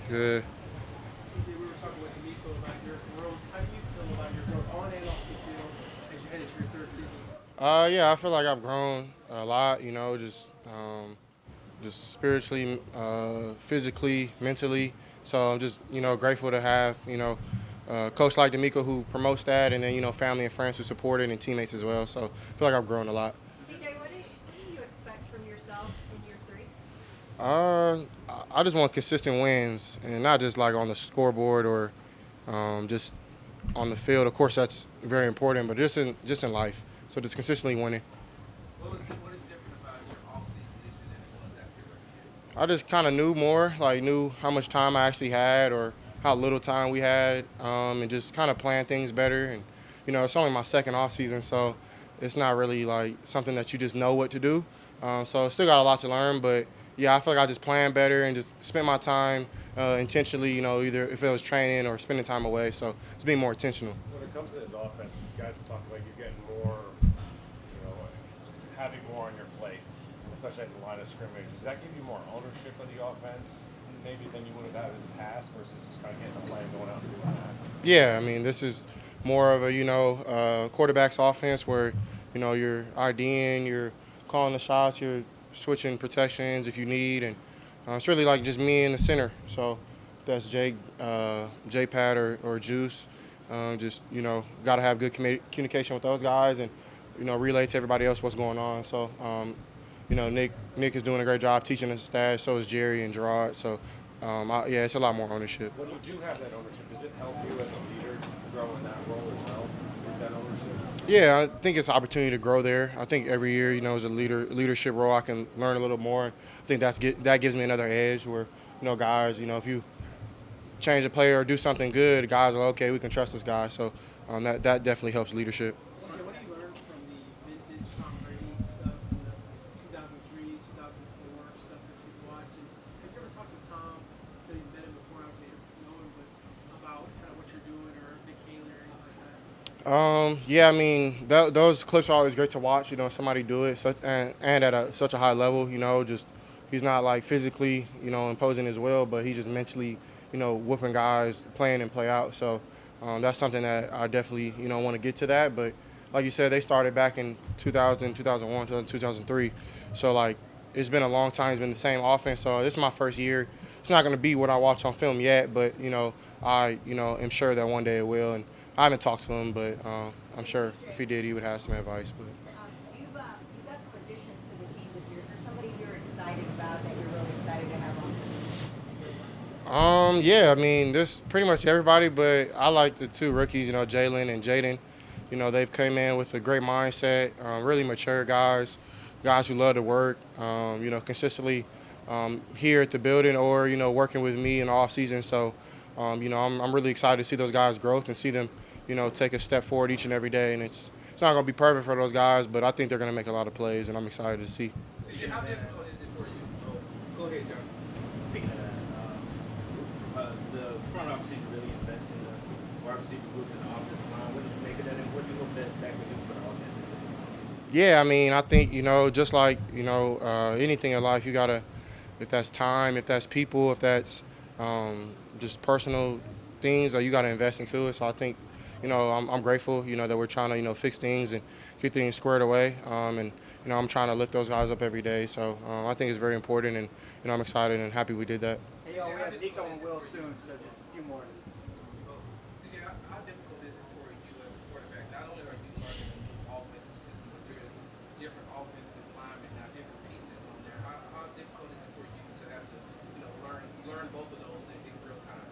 Good. CJ, we were talking with D'Amico about your growth. How do you feel about your growth on and off the field as you head into your third season? Yeah, I feel like I've grown a lot. Just spiritually, physically, mentally. So I'm just grateful to have coach like D'Amico who promotes that, and then family and friends who support it, and teammates as well. So I feel like I've grown a lot. CJ, what do you expect from yourself in year three? Uh, I just want consistent wins, and not just like on the scoreboard or just on the field. Of course, that's very important, but just in life. So just consistently winning. What is different about your off-season this year than it was after your rookie year? I just kind of knew more, like knew how much time I actually had or how little time we had, and just kind of plan things better. And it's only my second off season, so it's not really like something that you just know what to do. So still got a lot to learn, but yeah, I feel like I just planned better and just spent my time intentionally. Either if it was training or spending time away. So just being more intentional. When it comes to this offense, you guys have talked about you getting more, having more on your plate, especially at the line of scrimmage. Does that give you more ownership of the offense, maybe than you would have had in the past, versus just kind of getting the play and going out and doing that? Yeah, I mean, this is more of a quarterback's offense where you're IDing, you're calling the shots, you're switching protections if you need, and it's really like just me in the center. So that's J Pat or Juice. Just got to have good communication with those guys, and relay to everybody else what's going on. So Nick is doing a great job teaching us stats. So is Jerry and Gerard. So yeah, it's a lot more ownership. When you do have that ownership, does it help you as a leader grow in that role as well with that ownership? Yeah, I think it's an opportunity to grow there. I think every year, as a leadership role, I can learn a little more. I think that gives me another edge where, guys, if you change a player or do something good, guys are okay. We can trust this guy. So that definitely helps leadership. CJ, what do you learn from the vintage Tom Brady stuff, from the 2003, 2004 stuff that you've watched? And have you ever talked to Tom? That you've met him before, obviously you know him, but about kind of what you're doing or Nick Haley or anything like that? Yeah, I mean, those clips are always great to watch. Somebody do it, and at such a high level. Just he's not like physically, imposing his will, but he's just mentally, whooping guys, playing and play out. So that's something that I definitely, want to get to that. But like you said, they started back in 2000, 2001, 2003. So like it's been a long time. It's been the same offense. So this is my first year. It's not going to be what I watch on film yet, but I am sure that one day it will. And I haven't talked to him, but I'm sure if he did, he would have some advice. But You've got some additions to the team this year. Is there somebody you're excited about that you're really excited to have on? yeah, I mean, there's pretty much everybody, but I like the two rookies, Jalen and Jaden. They've come in with a great mindset, really mature guys who love to work, consistently here at the building or, working with me in the off season. So, I'm really excited to see those guys' growth and see them, take a step forward each and every day. And it's not going to be perfect for those guys, but I think they're going to make a lot of plays, and I'm excited to see. CJ, how difficult is it for you? Go ahead, John. Speaking of that, the front office seems to really invest in the wide receiver group and the offensive line. What did you make of that, and what do you hope that can do for the offensive line? Yeah, I mean, I think, just like, anything in life, you got to, if that's time, if that's people, if that's just personal things, you got to invest into it. So I think, I'm grateful, that we're trying to, fix things and get things squared away. And, I'm trying to lift those guys up every day. So I think it's very important, and, I'm excited and happy we did that. Hey, yo, we have Nico and Will soon, so just a few more. CJ, how difficult is it for you as a quarterback? Not only are you learning a new offensive system, but there is different offensive linemen now, different pieces on there. How difficult is it for you to have to, learn both of those in real time?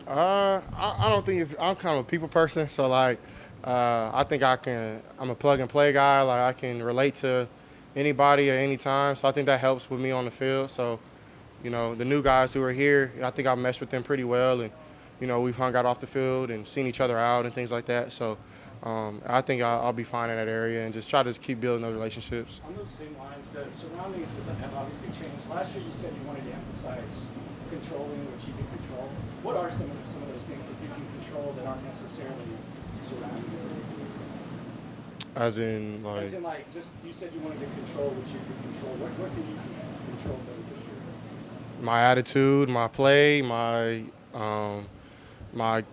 I don't think I'm kind of a people person, so like, I think I'm a plug and play guy. Like I can relate to anybody at any time, so I think that helps with me on the field. So, the new guys who are here, I think I've meshed with them pretty well, and we've hung out off the field and seen each other out and things like that. So, I think I'll be fine in that area and just try to keep building those relationships. On those same lines, the surroundings have obviously changed. Last year, you said you wanted to emphasize controlling what you can control. What are some of those things that you can control that aren't necessarily surroundings? As in, Just you said you wanted to control what you could control. What can you control better this year? my attitude, my play, my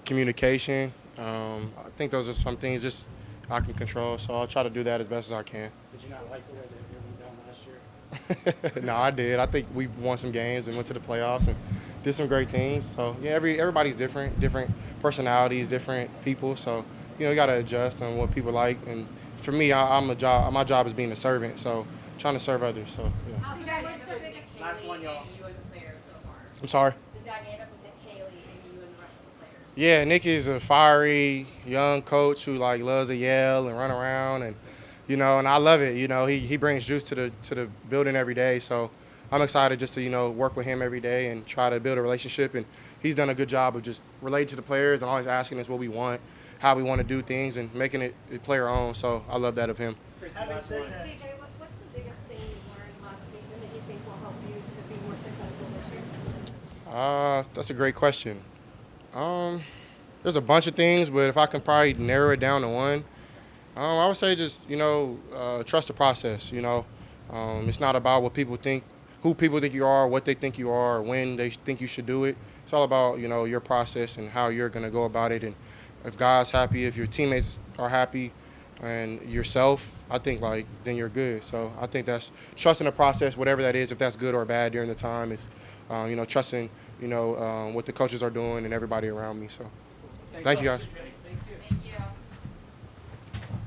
communication. I think those are some things just I can control. So I'll try to do that as best as I can. Did you not like the way that it went down last year? No, I did. I think we won some games and went to the playoffs and did some great things. So yeah, everybody's different personalities, different people. So you got to adjust on what people like. And for me, my job is being a servant. So trying to serve others. So yeah. How's the dynamic with Nick Last one, Haley y'all. and you and the players so far? I'm sorry. The dynamic with Nick Haley and you and the rest of the players. Yeah, Nick is a fiery young coach who loves to yell and run around and I love it. He brings juice to the building every day. So I'm excited just to work with him every day and try to build a relationship. And he's done a good job of just relating to the players and always asking us what we want, how we want to do things, and making it player own. So I love that of him. Having said that, CJ, what's the biggest thing you learned last season that you think will help you to be more successful this year? That's a great question. There's a bunch of things, but if I can probably narrow it down to one, I would say just trust the process. It's not about what people think, who people think you are, what they think you are, or when they think you should do it. It's all about your process and how you're gonna go about it. And if God's happy, if your teammates are happy, and yourself, I think then you're good. So I think that's trusting the process, whatever that is, if that's good or bad during the time. Is trusting what the coaches are doing and everybody around me. So thank you guys.